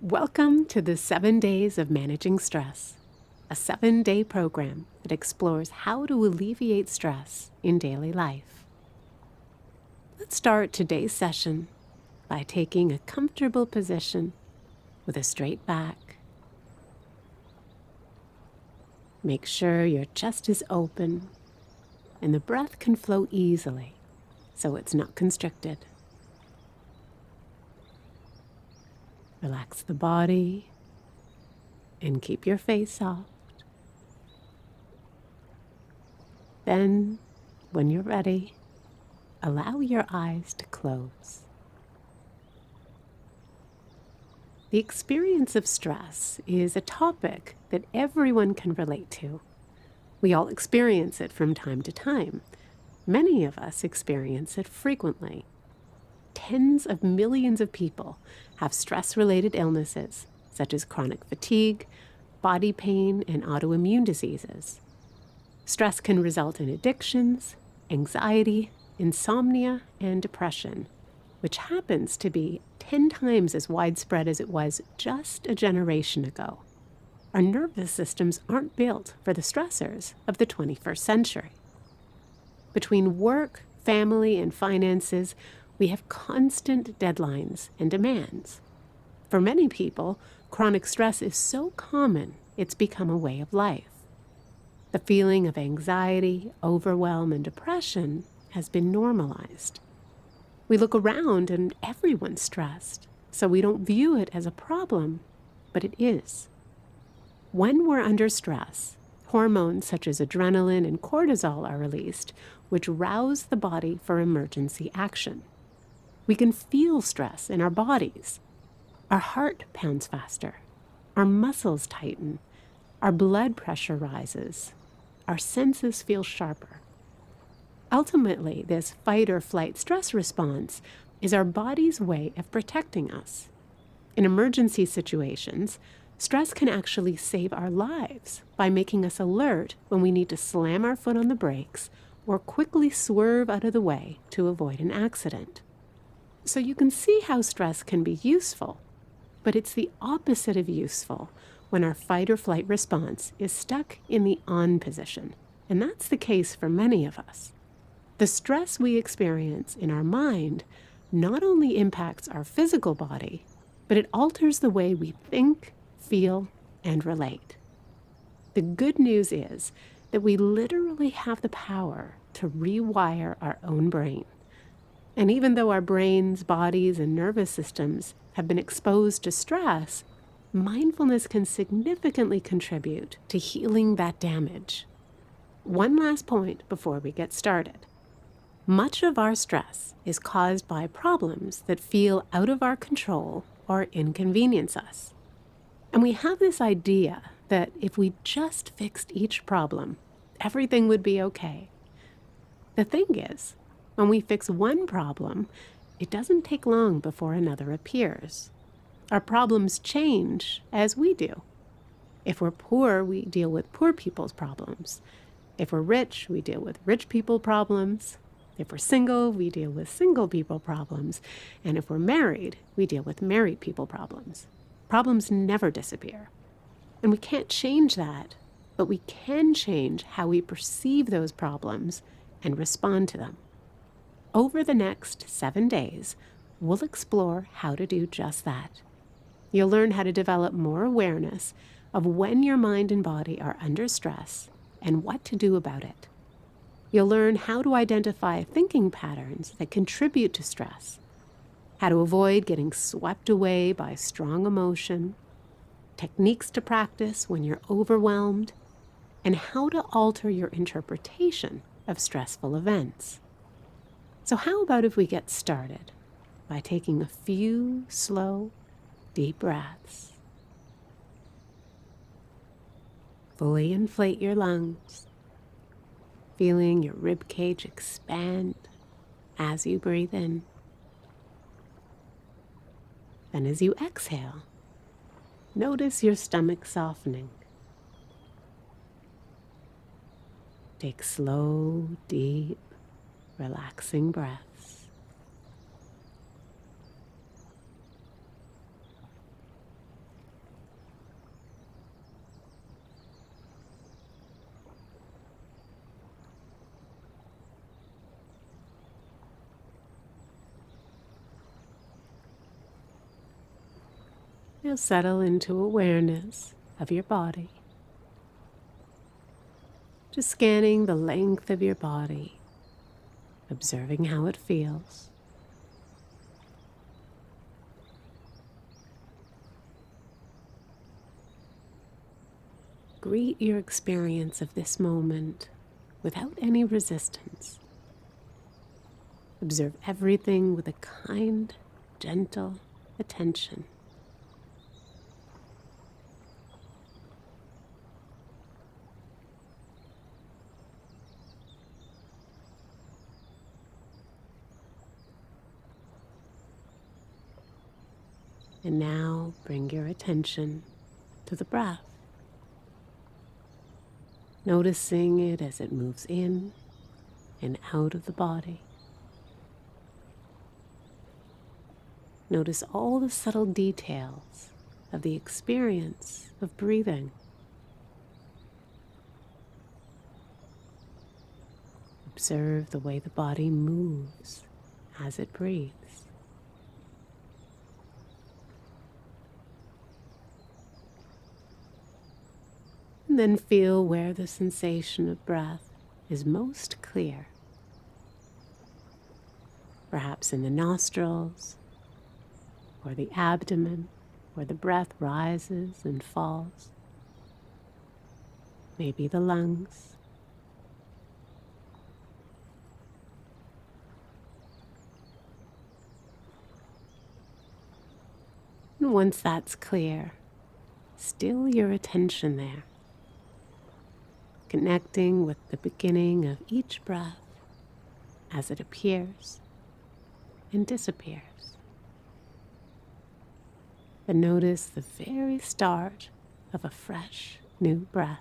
Welcome to the 7 Days of Managing Stress, a 7-day program that explores how to alleviate stress in daily life. Let's start today's session by taking a comfortable position with a straight back. Make sure your chest is open and the breath can flow easily so it's not constricted. Relax the body and keep your face soft. Then, when you're ready, allow your eyes to close. The experience of stress is a topic that everyone can relate to. We all experience it from time to time. Many of us experience it frequently. Tens of millions of people have stress-related illnesses, such as chronic fatigue, body pain, and autoimmune diseases. Stress can result in addictions, anxiety, insomnia, and depression, which happens to be 10 times as widespread as it was just a generation ago. Our nervous systems aren't built for the stressors of the 21st century. Between work, family, and finances, we have constant deadlines and demands. For many people, chronic stress is so common it's become a way of life. The feeling of anxiety, overwhelm, and depression has been normalized. We look around and everyone's stressed, so we don't view it as a problem, but it is. When we're under stress, hormones such as adrenaline and cortisol are released, which rouse the body for emergency action. We can feel stress in our bodies. Our heart pounds faster. Our muscles tighten. Our blood pressure rises. Our senses feel sharper. Ultimately, this fight or flight stress response is our body's way of protecting us. In emergency situations, stress can actually save our lives by making us alert when we need to slam our foot on the brakes or quickly swerve out of the way to avoid an accident. So you can see how stress can be useful, but it's the opposite of useful when our fight or flight response is stuck in the on position, and that's the case for many of us. The stress we experience in our mind not only impacts our physical body, but it alters the way we think, feel, and relate. The good news is that we literally have the power to rewire our own brain. And even though our brains, bodies, and nervous systems have been exposed to stress, mindfulness can significantly contribute to healing that damage. One last point before we get started. Much of our stress is caused by problems that feel out of our control or inconvenience us. And we have this idea that if we just fixed each problem, everything would be okay. The thing is, when we fix one problem, it doesn't take long before another appears. Our problems change as we do. If we're poor, we deal with poor people's problems. If we're rich, we deal with rich people problems. If we're single, we deal with single people problems. And if we're married, we deal with married people problems. Problems never disappear. And we can't change that, but we can change how we perceive those problems and respond to them. Over the next 7 days, we'll explore how to do just that. You'll learn how to develop more awareness of when your mind and body are under stress and what to do about it. You'll learn how to identify thinking patterns that contribute to stress, how to avoid getting swept away by strong emotion, techniques to practice when you're overwhelmed, and how to alter your interpretation of stressful events. So how about if we get started by taking a few slow, deep breaths. Fully inflate your lungs, feeling your rib cage expand as you breathe in. Then as you exhale, notice your stomach softening. Take slow, deep, relaxing breaths. Now settle into awareness of your body, just scanning the length of your body, observing how it feels. Greet your experience of this moment without any resistance. Observe everything with a kind, gentle attention. And now bring your attention to the breath, noticing it as it moves in and out of the body. Notice all the subtle details of the experience of breathing. Observe the way the body moves as it breathes. And then feel where the sensation of breath is most clear. Perhaps in the nostrils, or the abdomen, where the breath rises and falls. Maybe the lungs. And once that's clear, still your attention there, connecting with the beginning of each breath as it appears and disappears. And notice the very start of a fresh new breath.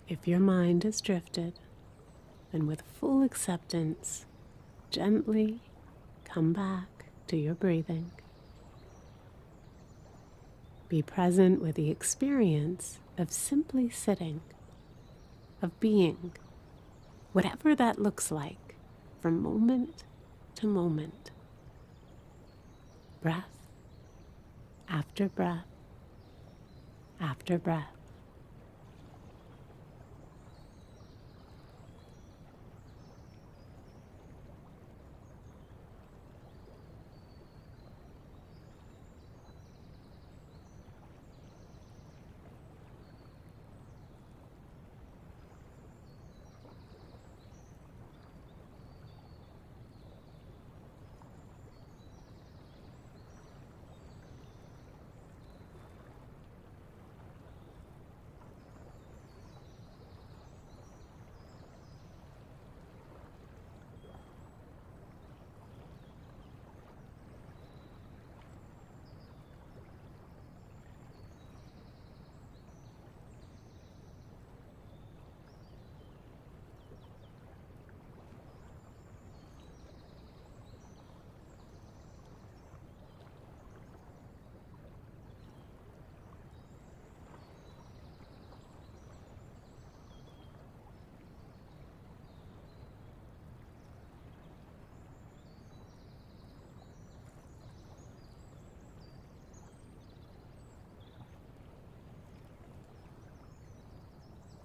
If your mind has drifted, then with full acceptance, gently come back to your breathing. Be present with the experience of simply sitting, of being, whatever that looks like, from moment to moment. Breath after breath after breath.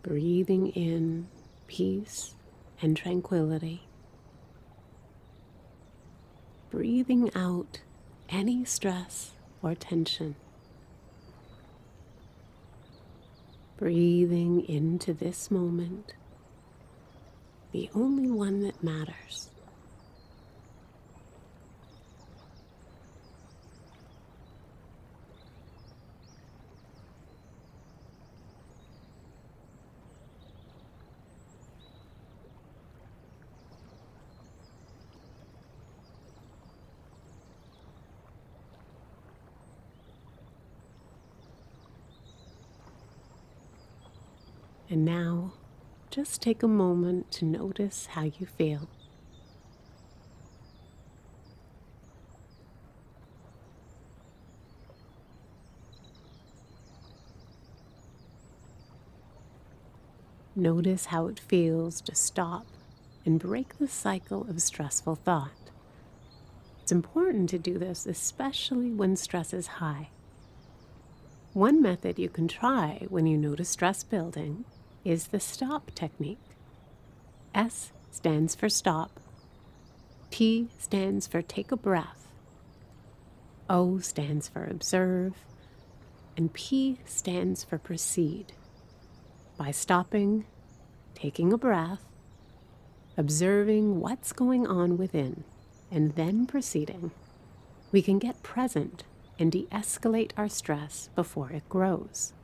Breathing in peace and tranquility. Breathing out any stress or tension. breathing into this moment, the only one that matters. And now, just take a moment to notice how you feel. Notice how it feels to stop and break the cycle of stressful thought. It's important to do this, especially when stress is high. One method you can try when you notice stress building is the STOP technique. S stands for stop, T stands for take a breath, O stands for observe, and P stands for proceed. By stopping, taking a breath, observing what's going on within, and then proceeding, we can get present and de-escalate our stress before it grows.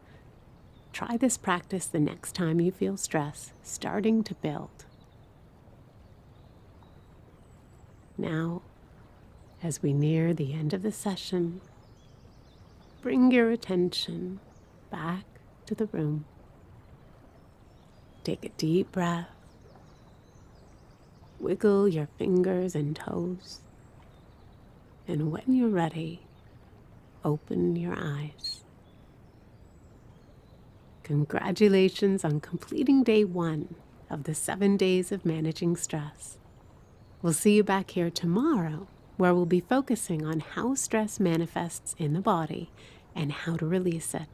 Try this practice the next time you feel stress starting to build. Now, as we near the end of the session, bring your attention back to the room. Take a deep breath. Wiggle your fingers and toes. And when you're ready, open your eyes. Congratulations on completing day 1 of the 7 days of managing stress. We'll see you back here tomorrow, where we'll be focusing on how stress manifests in the body and how to release it.